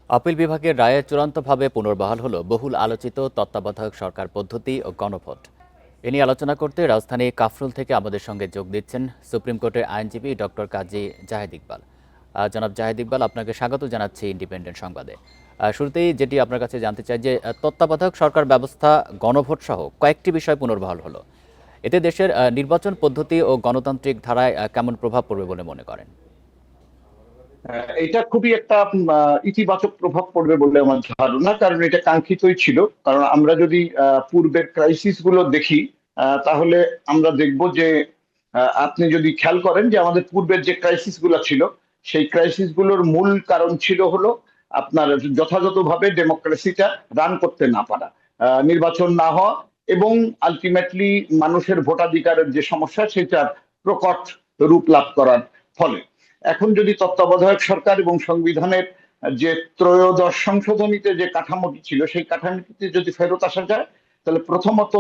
Appeal বিভাগের রায়ে চূড়ান্তভাবে পুনর্বহাল হলো বহুল আলোচিত তত্ত্বাবধায়ক সরকার পদ্ধতি ও গণভোট। এ নিয়ে আলোচনা করতে রাজধানী কাফরুল থেকে আমাদের সঙ্গে যোগ দিচ্ছেন সুপ্রিম কোর্টের আইনজীবী ডক্টর কাজী জাহেদ ইকবাল। জনাব জাহেদ ইকবাল, আপনাকে স্বাগত জানাচ্ছি ইন্ডিপেন্ডেন্ট সংবাদে। শুরুতেই যেটি আপনার কাছে জানতে চাই যে তত্ত্বাবধায়ক সরকার ব্যবস্থা, গণভোট সহ কয়েকটি বিষয় পুনর্বহাল হলো। এতে দেশের নির্বাচন পদ্ধতি ও গণতান্ত্রিক ধারায় কেমন প্রভাব পড়বে বলে মনে করেন? এটা খুবই একটা ইতিবাচক প্রভাব পড়বে বলে আমার ধারণা, কারণ এটা কাঙ্ক্ষিতই ছিল। কারণ আমরা যদি পূর্বের ক্রাইসিস গুলো দেখি, তাহলে আমরা দেখব যে আপনি যদি খেয়াল করেন যে আমাদের পূর্বের যে ক্রাইসিস গুলো ছিল, সেই ক্রাইসিস গুলোর মূল কারণ ছিল হলো আপনার যথাযথভাবে ডেমোক্রেসিটা রান করতে না পারা, নির্বাচন না হওয়া, এবং আলটিমেটলি মানুষের ভোটাধিকারের যে সমস্যা সেটার প্রকট রূপ লাভ করার ফলে। এখন যদি তত্ত্বাবধায়ক সরকার এবং সংবিধানের যে ত্রয়োদশ সংশোধনীতে যে কাঠামোটি ছিল, সেই কাঠামোটিতে যদি ফেরত আসা যায়, তাহলে প্রথমত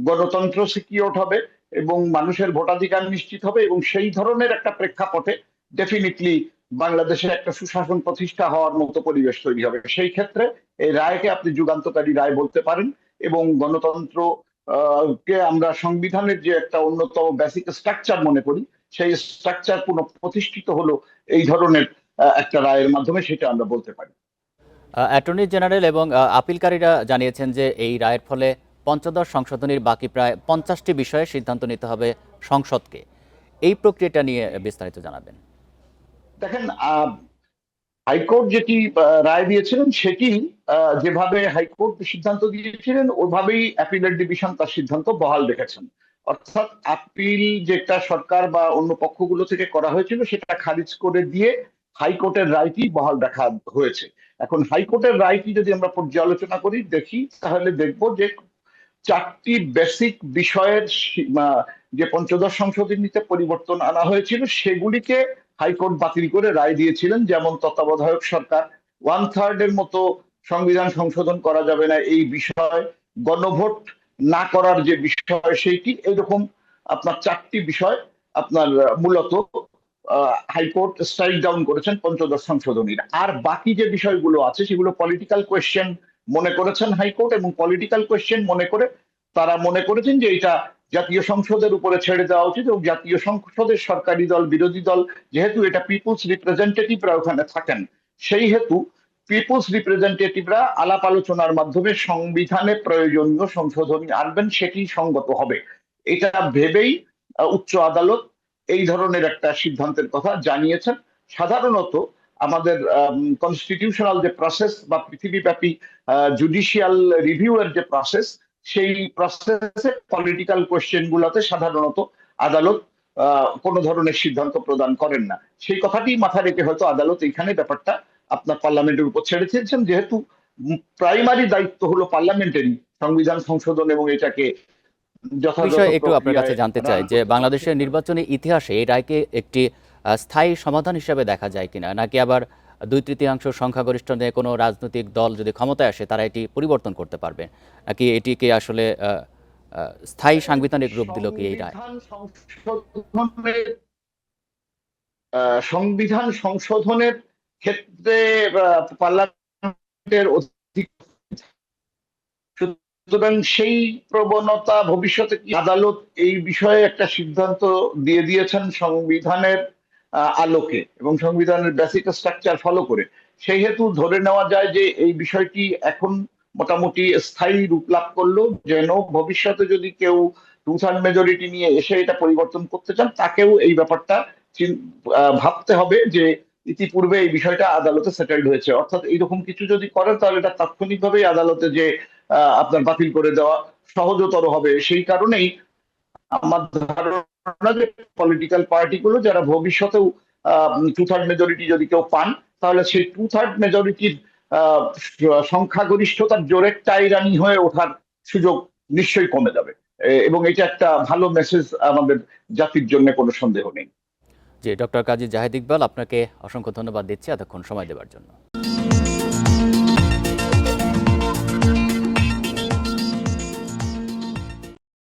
গণতন্ত্র সিকিউরড হবে এবং মানুষের ভোটাধিকার নিশ্চিত হবে, এবং সেই ধরনের একটা প্রেক্ষাপটে ডেফিনেটলি বাংলাদেশের একটা সুশাসন প্রতিষ্ঠা হওয়ার মতো পরিবেশ তৈরি হবে। সেই ক্ষেত্রে এই রায়কে আপনি যুগান্তকারী রায় বলতে পারেন, এবং গণতন্ত্র কে আমরা সংবিধানের যে একটা অন্যতম বেসিক স্ট্রাকচার মনে করি, সেই স্ট্রাকচার প্রতিষ্ঠিত হলো এই ধরনের একটা রায়ের মাধ্যমে, সেটা আমরা বলতে পারি। অ্যাটর্নি জেনারেল এবং আপিলকারীরা জানিয়েছেন যে এই রায়ের ফলে পঞ্চদশ সংশোধনীর বাকি প্রায় 50টি বিষয়ে সিদ্ধান্ত নিতে হবে সংসদকে। এই প্রক্রিয়াটা নিয়ে বিস্তারিত জানাবেন। দেখেন, হাইকোর্ট যেটি রায় দিয়েছিলেন সেটি যেভাবে হাইকোর্ট সিদ্ধান্ত দিয়েছিলেন ওভাবেই অ্যাপিলেট ডিভিশন তার সিদ্ধান্ত বহাল রেখেছেন। অর্থাৎ আপিল যেটা সরকার বা অন্য পক্ষগুলো থেকে করা হয়েছিল সেটা খারিজ করে দিয়ে হাইকোর্টের রায়টি বহাল রাখা হয়েছে। এখন হাইকোর্টের রায়টি যদি আমরা পর্যালোচনা করি দেখি, তাহলে দেখব যে চারটি বেসিক বিষয়ের যে পঞ্চদশ সংশোধনীতে পরিবর্তন আনা হয়েছিল সেগুলিকে হাইকোর্ট বাতিল করে রায় দিয়েছিলেন। যেমন তত্ত্বাবধায়ক সরকার 1/3 এর মতো সংবিধান সংশোধন করা যাবে না এই বিষয়, গণভোট না করার যে বিষয় সেইটি, এইরকম আপনার চারটি বিষয় আপনার মূলত হাইকোর্ট স্ট্রাইক ডাউন করেছেন পঞ্চদশ সংশোধনীর। আর বাকি যে বিষয়গুলো আছে সেগুলো পলিটিক্যাল কোয়েশ্চেন মনে করেছেন হাইকোর্ট, এবং পলিটিক্যাল কোয়েশ্চেন মনে করে তারা মনে করেছেন যে এটা জাতীয় সংসদের উপরে ছেড়ে দেওয়া উচিত, এবং জাতীয় সংসদের সরকারি দল বিরোধী দল যেহেতু এটা পিপুলস রিপ্রেজেন্টেটিভরা ওখানে থাকেন, সেই হেতু পিপুলস রিপ্রেজেন্টেটিভরা আলাপ আলোচনার মাধ্যমে সংবিধানে প্রয়োজনীয় সংশোধনী আনবেন, সেটি সঙ্গত হবে। এটা ভেবেই উচ্চ আদালত এই ধরনের একটা সিদ্ধান্তের কথা জানিয়েছেন। সাধারণত আমাদের কনস্টিটিউশনাল যে প্রসেস বা পৃথিবীব্যাপী জুডিশিয়াল রিভিউ এর যে প্রসেস, সেই প্রসেসে পলিটিক্যাল কোয়েশ্চেন গুলোতে সাধারণত আদালত কোনো ধরনের সিদ্ধান্ত প্রদান করেন না। সেই কথাটি মাথায় রেখে হয়তো আদালত এখানে ব্যাপারটা আপনার পার্লামেন্টের উপর ছেড়ে দিয়েছেন, যেহেতু প্রাইমারি দায়িত্ব হলো পার্লামেন্টারি সংবিধান সংশোধন এবং এটাকে যথাযথ বিষয় একটু আপনার কাছে প্রক্রিয়ায় জানতে চাই রান যে করতে হবে। বাংলাদেশের নির্বাচনী ইতিহাসে এই রায়কে একটি স্থায়ী সমাধান হিসেবে দেখা যায় কিনা, নাকি আবার 2/3 সংখ্যাগরিষ্ঠ নিয়ে কোনো রাজনৈতিক দল যদি ক্ষমতায় আসে তারা এটি পরিবর্তন করতে পারবে, নাকি এটিকে আসলে স্থায়ী দেখেন, সাংবিধানিক রূপ দিল কি এই রায়? সংবিধান সংশোধনের ক্ষেত্রে পার্লামেন্টের অধিকার, সুতরাং সেই প্রবণতা ভবিষ্যতে কি আদালত এই বিষয়ে একটা সিদ্ধান্ত দিয়ে দিয়েছেন সংবিধানের আলোকে এবং সংবিধানের বেসিক স্ট্রাকচার ফলো করে, সেই হেতু ধরে নেওয়া যায় যে এই বিষয়টি এখন মোটামুটি স্থায়ী রূপ লাভ করলো, যেন ভবিষ্যতে যদি কেউ 2/3 মেজরিটি নিয়ে এসে এটা পরিবর্তন করতে চান তাকেও এই ব্যাপারটা ভাবতে হবে যে ইতিপূর্বে এই বিষয়টা আদালতে সেটেলড হয়েছে। অর্থাৎ এইরকম কিছু যদি করেন তাহলে এটা তাৎক্ষণিকভাবেই আদালতে যে আপনার বাতিল করে দেওয়া সহজতর হবে। সেই কারণেই আমার ধারণা যে পলিটিক্যাল পার্টিগুলো যারা ভবিষ্যতেও 2/3 মেজরিটি যদি কেউ পান, তাহলে সেই 2/3 মেজরিটির সংখ্যাগরিষ্ঠতার জোরে টাইরানি হয়ে ওঠার সুযোগ নিশ্চয়ই কমে যাবে, এবং এটা একটা ভালো মেসেজ আমাদের জাতির জন্য, কোনো সন্দেহ নেই। জি, ডক্টর কাজী জাহেদ ইকবাল, আপনাকে অসংখ্য ধন্যবাদ দিচ্ছি এতক্ষণ সময় দেওয়ার জন্য।